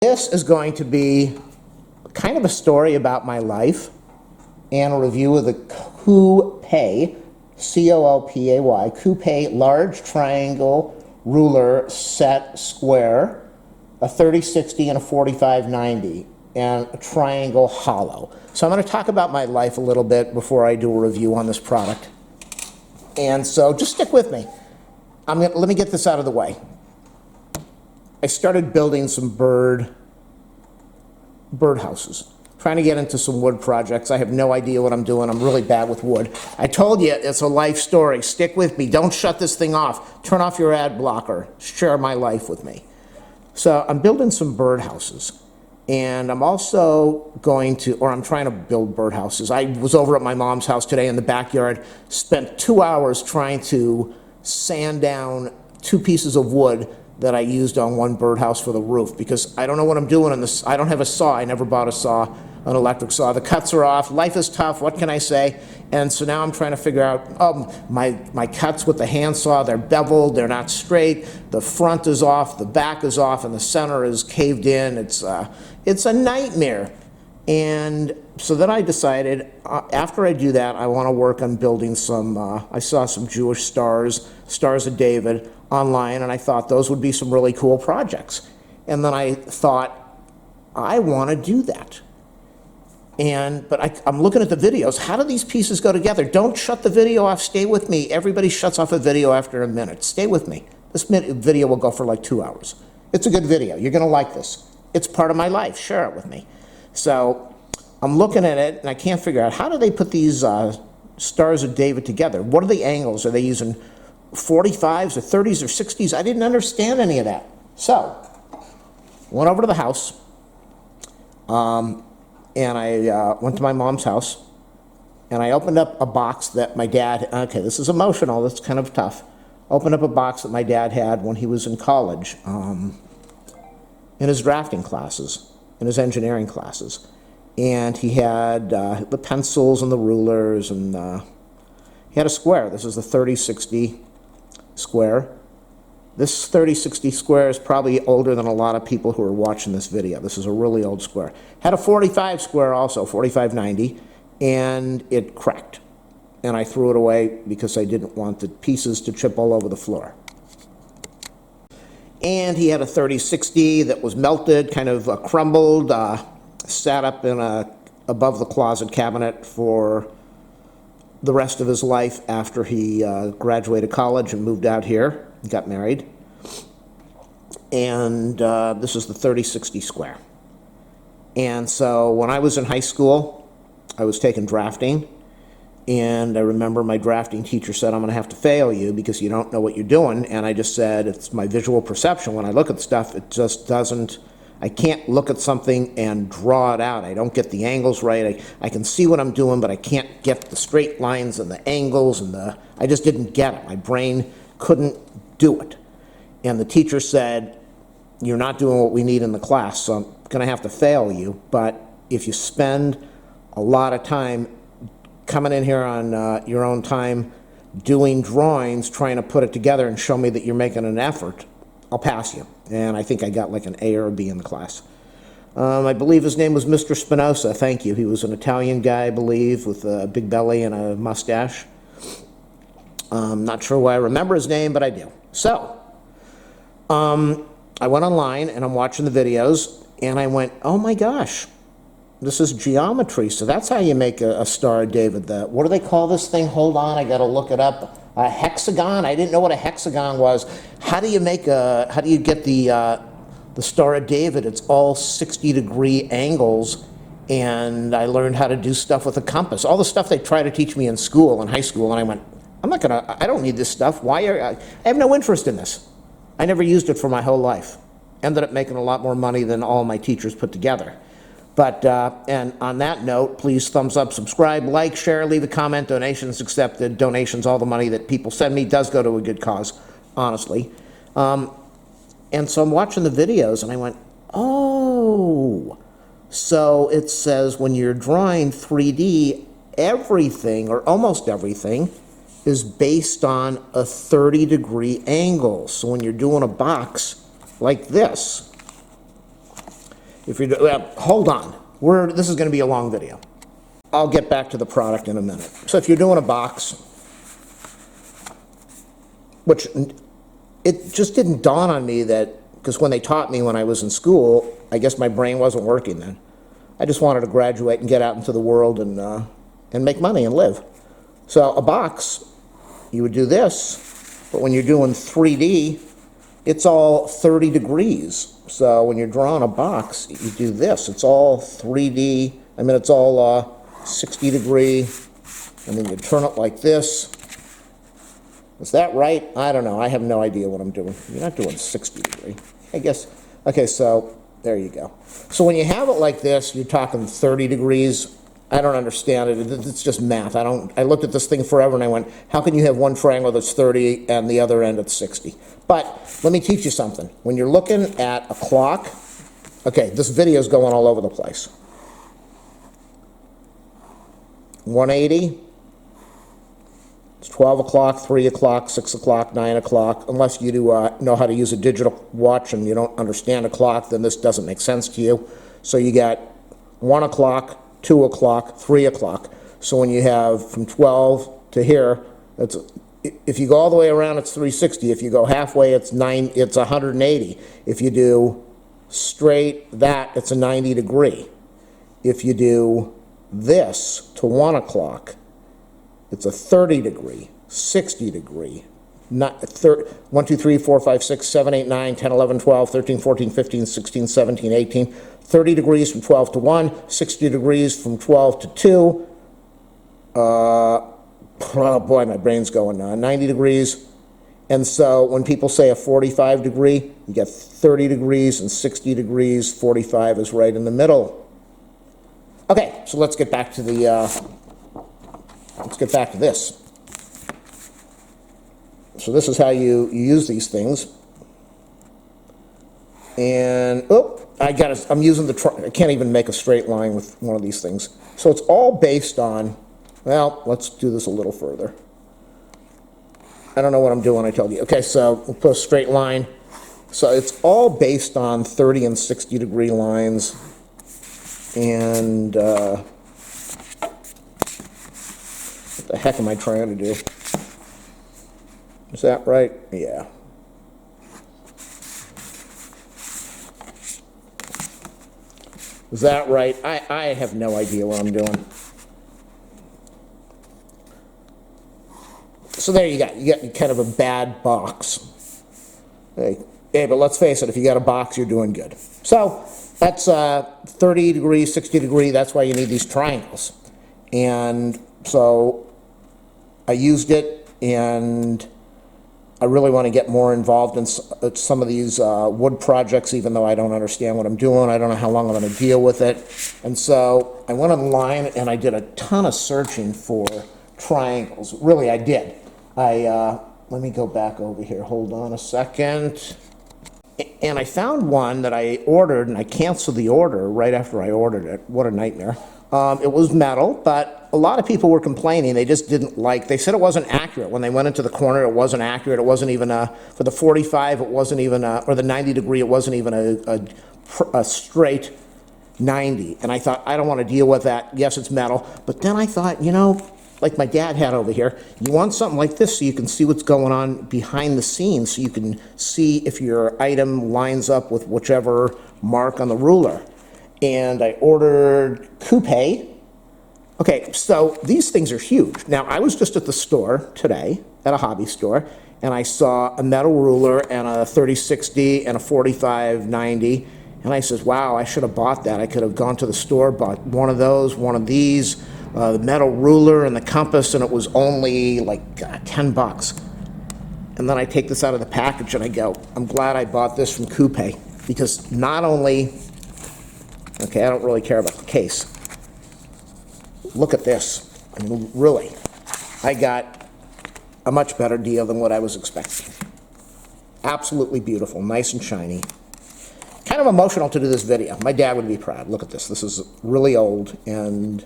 This is going to be kind of a story about my life and a review of the COOPAY, C-O-O-P-A-Y, COOPAY large triangle ruler set square, a 3060 and a 4590, and a triangle hollow. So I'm going to talk about my life a little bit before I do a review on this product. And so just stick with me. Let me get this out of the way. I started building some birdhouses, trying to get into some wood projects. I have no idea what I'm doing. I'm really bad with wood. I told you it's a life story. Stick with me. Don't shut this thing off. Turn off your ad blocker. Share my life with me. So I'm building some birdhouses. And I'm also going to, or I'm trying to build birdhouses. I was over at my mom's house today in the backyard, spent 2 hours trying to sand down 2 pieces of wood that I used on one birdhouse for the roof, because I don't know what I'm doing on this. I don't have a saw. I never bought a saw, an electric saw. The cuts are off. Life is tough. What can I say? And so now I'm trying to figure out, my cuts with the handsaw, they're beveled, they're not straight. The front is off, the back is off, and the center is caved in. It's a nightmare. And so then I decided, after I do that, I want to work on building some, I saw some Jewish stars of David online, and I thought those would be some really cool projects. And then I thought, I want to do that. But I'm looking at the videos. How do these pieces go together? Don't shut the video off. Stay with me. Everybody shuts off a video after a minute. Stay with me. This video will go for like 2 hours. It's a good video. You're going to like this. It's part of my life. Share it with me. So I'm looking at it, and I can't figure out, how do they put these stars of David together? What are the angles? Are they using 45s or 30s or 60s? I didn't understand any of that. So went over to the house, and I went to my mom's house, and I opened up a box that my dad, okay, this is emotional, that's kind of tough. Opened up a box that my dad had when he was in college, in his drafting classes, in his engineering classes. And he had the pencils and the rulers, and he had a square. This is the 3060 square. This 3060 square is probably older than a lot of people who are watching this video. This is a really old square. Had a 45 square also, 4590, and it cracked. And I threw it away because I didn't want the pieces to chip all over the floor. And he had a 3060 that was melted, kind of crumbled, sat up in above the closet cabinet for the rest of his life after he graduated college and moved out here, got married. And this is the 3060 square. And so when I was in high school, I was taking drafting, and I remember my drafting teacher said, I'm going to have to fail you because you don't know what you're doing. And I just said, it's my visual perception. When I look at stuff, it just doesn't, I can't look at something and draw it out. I don't get the angles right. I can see what I'm doing, but I can't get the straight lines and the angles, and I just didn't get it. My brain couldn't do it. And the teacher said, you're not doing what we need in the class, so I'm going to have to fail you. But if you spend a lot of time coming in here on your own time, doing drawings, trying to put it together and show me that you're making an effort, I'll pass you. And I think I got like an A or a B in the class. I believe his name was Mr. Spinoza. Thank you. He was an Italian guy, I believe, with a big belly and a mustache. Not sure why I remember his name, but I do. So I went online, and I'm watching the videos, and I went, oh my gosh, this is geometry. So that's how you make a Star of David. What do they call this thing? Hold on, I got to look it up. A hexagon? I didn't know what a hexagon was. How do you get the Star of David? It's all 60-degree angles, and I learned how to do stuff with a compass. All the stuff they try to teach me in school, in high school, and I went, I don't need this stuff. I have no interest in this. I never used it for my whole life. Ended up making a lot more money than all my teachers put together. But, and on that note, please thumbs up, subscribe, like, share, leave a comment. Donations accepted. Donations, all the money that people send me does go to a good cause, honestly. And so I'm watching the videos, and I went, oh, so it says when you're drawing 3D, everything, or almost everything, is based on a 30-degree angle. So when you're doing a box like this, If you're, hold on. This is going to be a long video. I'll get back to the product in a minute. So if you're doing a box, which it just didn't dawn on me that, because when they taught me when I was in school, I guess my brain wasn't working then. I just wanted to graduate and get out into the world and make money and live. So a box, you would do this, but when you're doing 3D, it's all 30 degrees. So when you're drawing a box, you do this. It's all 3D. I mean, it's all 60 degree, and then you turn it like this. Is that right? I don't know. I have no idea what I'm doing. You're not doing 60 degree. I guess. Okay, so there you go. So when you have it like this, you're talking 30 degrees. I don't understand it. It's just math. I looked at this thing forever and I went, how can you have one triangle that's 30 and the other end it's 60? But let me teach you something. When you're looking at a clock, okay, this video is going all over the place. 180, it's 12 o'clock, 3 o'clock, 6 o'clock, 9 o'clock. Unless you know how to use a digital watch and you don't understand a clock, then this doesn't make sense to you. So you got 1 o'clock, 2 o'clock, 3 o'clock. So when you have from 12 to here, if you go all the way around, it's 360. If you go halfway, it's 180. If you do straight that, it's a 90 degree. If you do this to 1 o'clock, it's a 30 degree, 60 degree, 1, 2, 3, 4, 5, 6, 7, 8, 9, 10, 11, 12, 13, 14, 15, 16, 17, 18, 30 degrees from 12 to 1, 60 degrees from 12 to 2, oh boy, my brain's going now, 90 degrees. And so when people say a 45 degree, you get 30 degrees and 60 degrees, 45 is right in the middle. Okay, so let's get back to this. So this is how you use these things. And, I'm using I can't even make a straight line with one of these things. So it's all based on, well, let's do this a little further. I don't know what I'm doing, I told you. Okay, so we'll put a straight line. So it's all based on 30 and 60 degree lines. And what the heck am I trying to do? Is that right? Yeah. Is that right? I have no idea what I'm doing. So there you got kind of a bad box. Hey, but let's face it, if you got a box, you're doing good. So that's 30 degrees, 60 degree, that's why you need these triangles. And so I used it, and I really want to get more involved in some of these wood projects, even though I don't understand what I'm doing. I don't know how long I'm going to deal with it. And so I went online and I did a ton of searching for triangles. Really, I did. Let me go back over here. Hold on a second. And I found one that I ordered, and I canceled the order right after I ordered it. What a nightmare. It was metal, but a lot of people were complaining. They just didn't like, they said it wasn't accurate. When they went into the corner, it wasn't accurate. It wasn't even for the 45, it wasn't even or the 90 degree, it wasn't even a straight 90. And I thought, I don't want to deal with that. Yes, it's metal. But then I thought, like my dad had over here, you want something like this so you can see what's going on behind the scenes, so you can see if your item lines up with whichever mark on the ruler. And I ordered COOPAY. Okay, so these things are huge. Now, I was just at the store today, at a hobby store, and I saw a metal ruler and a 3060 and a 4590, and I says, wow, I should have bought that. I could have gone to the store, bought one of those, one of these, the metal ruler and the compass, and it was only like 10 bucks. And then I take this out of the package and I go, I'm glad I bought this from COOPAY, because not only, okay, I don't really care about the case. Look at this. I mean, really, I got a much better deal than what I was expecting. Absolutely beautiful, nice and shiny. Kind of emotional to do this video. My dad would be proud. Look at this. This is really old, and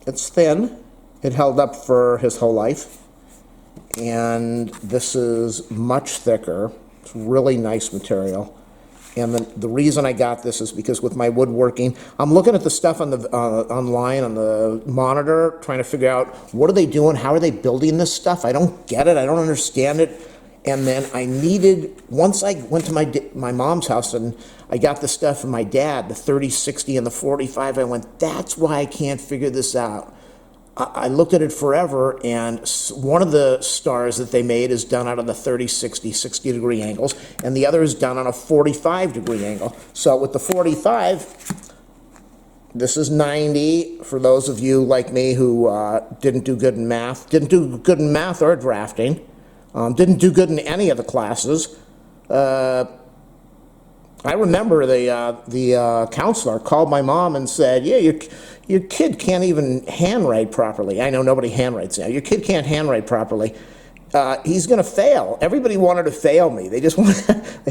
it's thin. It held up for his whole life. And this is much thicker. It's really nice material. And the reason I got this is because with my woodworking, I'm looking at the stuff on the online on the monitor, trying to figure out what are they doing, how are they building this stuff. I don't get it, I don't understand it. And then I needed, once I went to my mom's house and I got the stuff from my dad, the 3060 and the 45, I went, that's why I can't figure this out. I looked at it forever, and one of the stars that they made is done out of the 30-60, 60-degree angles, and the other is done on a 45-degree angle. So with the 45, this is 90, for those of you like me who didn't do good in math or drafting, didn't do good in any of the classes. I remember the counselor called my mom and said, yeah, your kid can't even handwrite properly. I know nobody handwrites now. Your kid can't handwrite properly. He's going to fail. Everybody wanted to fail me. They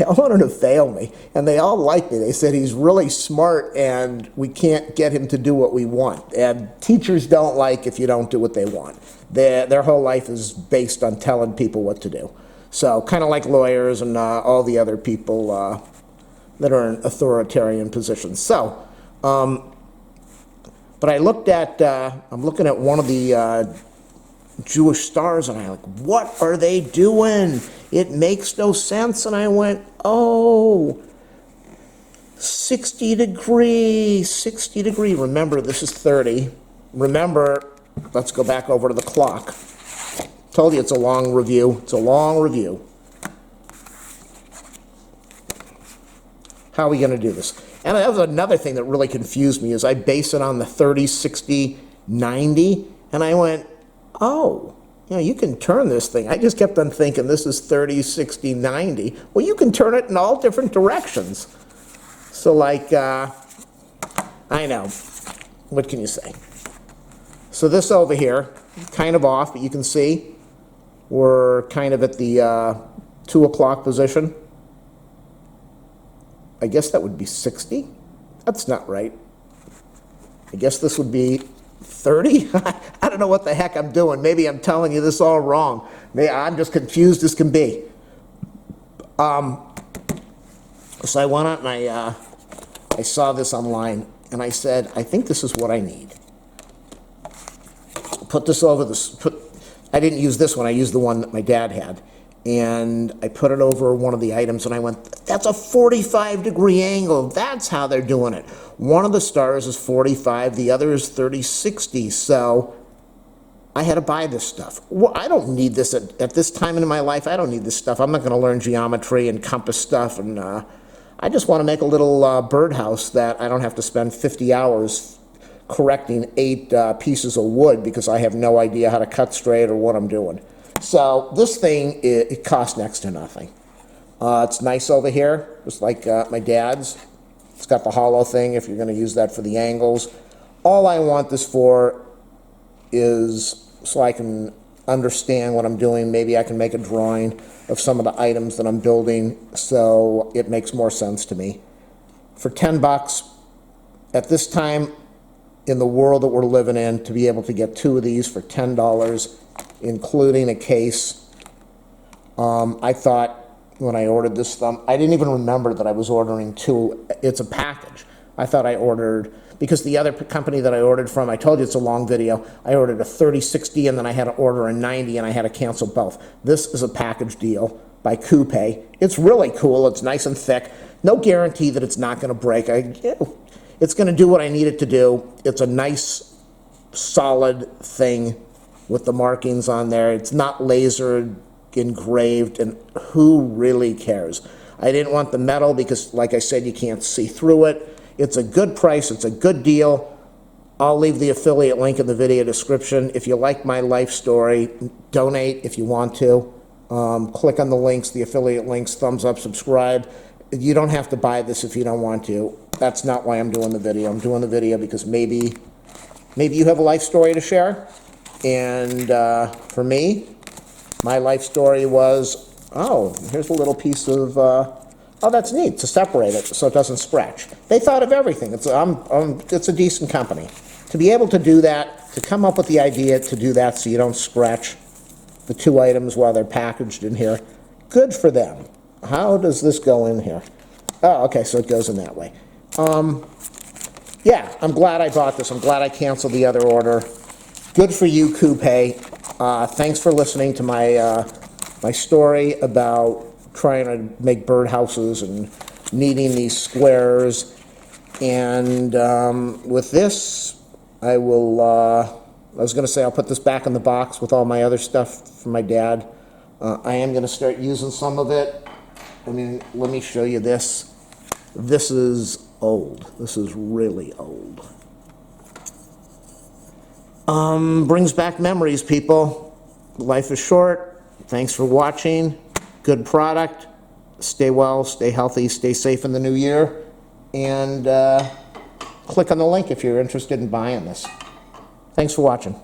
all wanted to fail me. And they all liked me. They said he's really smart and we can't get him to do what we want. And teachers don't like if you don't do what they want. Their whole life is based on telling people what to do. So kind of like lawyers and all the other people that are in authoritarian positions. So, but I looked at, I'm looking at one of the Jewish stars, and I'm like, what are they doing? It makes no sense. And I went, oh, 60 degree. Remember, this is 30. Remember, let's go back over to the clock. Told you it's a long review. It's a long review. How are we going to do this? And that was another thing that really confused me, is I base it on the 30, 60, 90, and I went, oh, you know, you can turn this thing. I just kept on thinking this is 30, 60, 90. Well, you can turn it in all different directions. So like, I know, what can you say? So this over here, kind of off, but you can see we're kind of at the 2 o'clock position. I guess that would be 60. That's not right. I guess this would be 30. I don't know what the heck I'm doing. Maybe I'm telling you this all wrong. Maybe I'm just confused as can be. So I went out and I saw this online, and I said, I think this is what I need. Put this over this. I didn't use this one. I used the one that my dad had. And I put it over one of the items, and I went, that's a 45-degree angle. That's how they're doing it. One of the stars is 45, the other is 30-60, so I had to buy this stuff. Well, I don't need this at this time in my life. I don't need this stuff. I'm not going to learn geometry and compass stuff, and I just want to make a little birdhouse that I don't have to spend 50 hours correcting 8 pieces of wood because I have no idea how to cut straight or what I'm doing. So this thing, it costs next to nothing. It's nice over here, just like my dad's. It's got the hollow thing if you're going to use that for the angles. All I want this for is so I can understand what I'm doing. Maybe I can make a drawing of some of the items that I'm building so it makes more sense to me. For 10 bucks, at this time in the world that we're living in, to be able to get 2 of these for $10, including a case. I thought when I ordered this thumb, I didn't even remember that I was ordering 2. It's a package. I thought I ordered, because the other company that I ordered from, I told you it's a long video, I ordered a 30-60 and then I had to order a 90 and I had to cancel both. This is a package deal by COOPAY. It's really cool. It's nice and thick. No guarantee that it's not going to break. It's going to do what I need it to do. It's a nice, solid thing with the markings on there. It's not laser engraved, and who really cares? I didn't want the metal because, like I said, you can't see through it. It's a good price. It's a good deal. I'll leave the affiliate link in the video description. If you like my life story, donate if you want to. Click on the links, the affiliate links, thumbs up, subscribe. You don't have to buy this if you don't want to. That's not why I'm doing the video. I'm doing the video because maybe you have a life story to share. And for me, my life story was, oh, here's a little piece of, oh, that's neat, to separate it so it doesn't scratch. They thought of everything. It's a decent company. To be able to do that, to come up with the idea to do that so you don't scratch the 2 items while they're packaged in here, good for them. How does this go in here? Oh, okay, so it goes in that way. Yeah, I'm glad I bought this. I'm glad I canceled the other order. Good for you, COOPAY. Thanks for listening to my story about trying to make birdhouses and needing these squares. And with this, I was going to say I'll put this back in the box with all my other stuff from my dad. I am going to start using some of it. I mean, let me show you this. This is old. This is really old. Brings back memories, people. Life is short. Thanks for watching. Good product. Stay well, stay healthy, stay safe in the new year. And click on the link if you're interested in buying this. Thanks for watching.